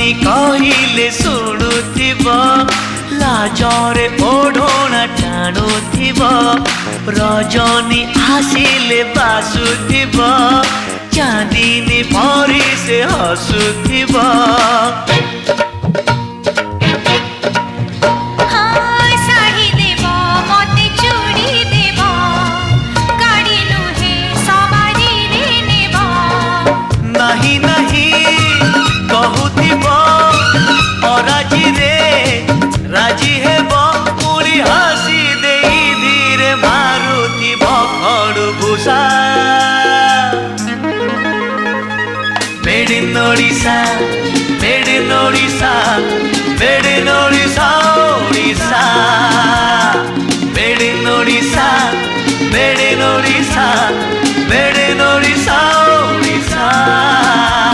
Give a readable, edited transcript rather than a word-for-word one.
स्वामी कहिले शुणुथिब लाजरे ओढ़ना टाणुथिब रजनी आसिले बासुथिब चांदनी परी से हसुथिब नहीं नहीं कहूथिब अराजी रे राजी हेब पुरी हसी दे धीरे मारुथिब खड़भूषा made in Odisha made in Odisha made in